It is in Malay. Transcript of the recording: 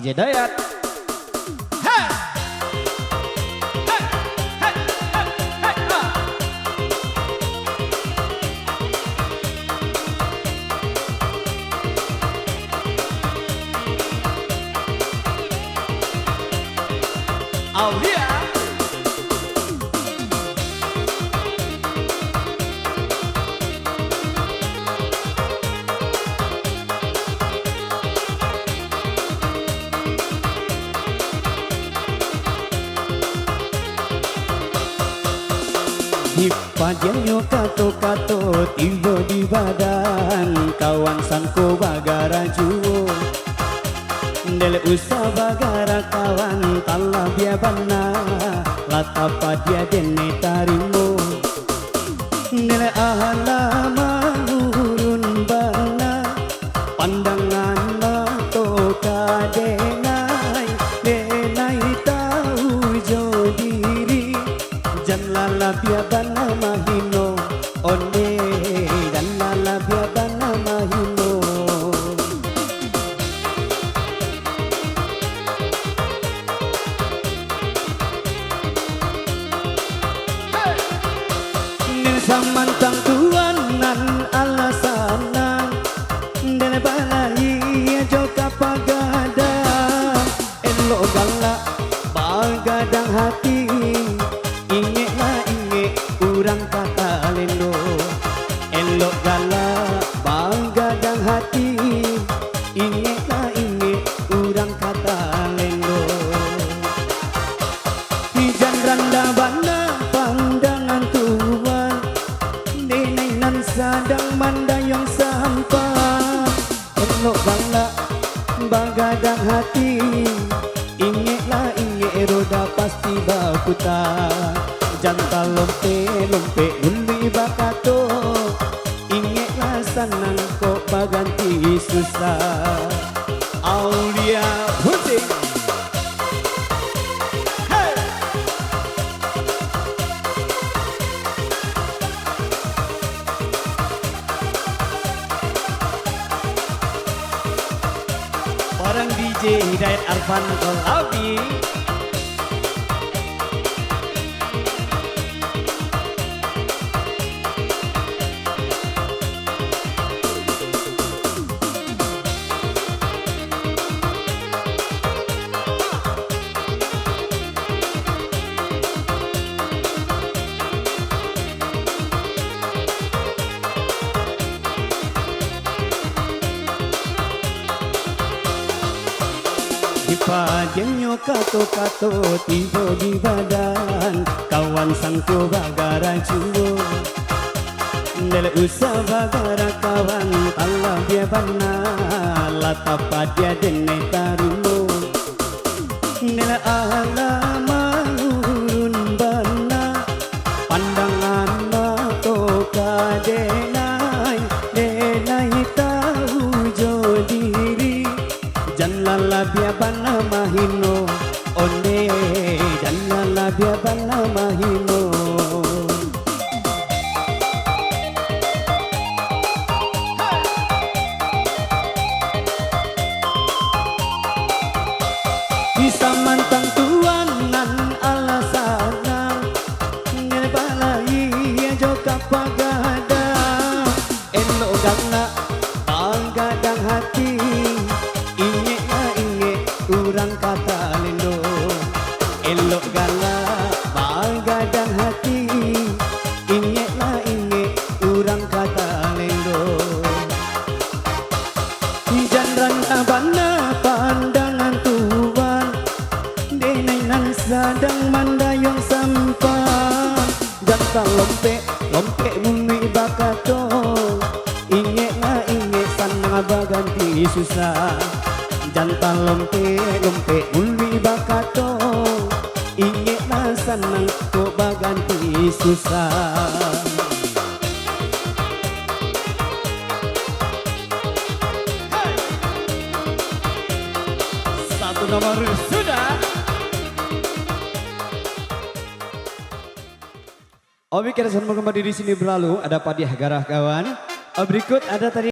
Jedayat. Hey! Hey! Hey! Hey! Hey! Aulia. Hipadyanyo kato-kato tiba di badan kawan sangko bagara juo Dele usah bagara kawan talah dia bana latapa dia dene tarimo Dele ahala manurun bana pandangan mato kadenai denai tahu jo diri janlala biabana mahino onde janlala biabana mahino nin samantang tuanan alasana den balai jo kapagada elo gala bagadang hati urang kata lendo elok gala bagadang hati inget urang kata lendo hijan randa bana pandangan tuan denai nan sadang mandayong sampah elok gala bagadang hati inget roda pasti bakuta jantal lompe uli bakato ingetlah sanang kok baganti susah Aulia Hunting. Hey! Barang DJ Hidayat Arfan Kolabi. Hipadyanyo kato-kato tiba di badan kawan sangko bagara juo Dele usah bagara kawan talah dia bana latapa dia dene tarimo Dele ahala manurun bana pandangan mato kadenai denai tahu jo diri janlala biabana mahino onde janlala biabana mahino bisa mantang tuanan alasana ngebalai jo kapagada elo gala bagadang hati urang kata lendo elok gala bagadang hati ingetlah urang kata lendo hijan randa bana pandangan tuan denai nan sadang mandayong sampah jantan lompe bumi bakato ingetlah sanang baganti susah jantan lompe uli bakato ingetlah sanang kok baganti susah Hey! Satu nomor sudah. Omi kita semua kembali di sini berlalu ada Padiah Garah kawan. Berikut ada tadi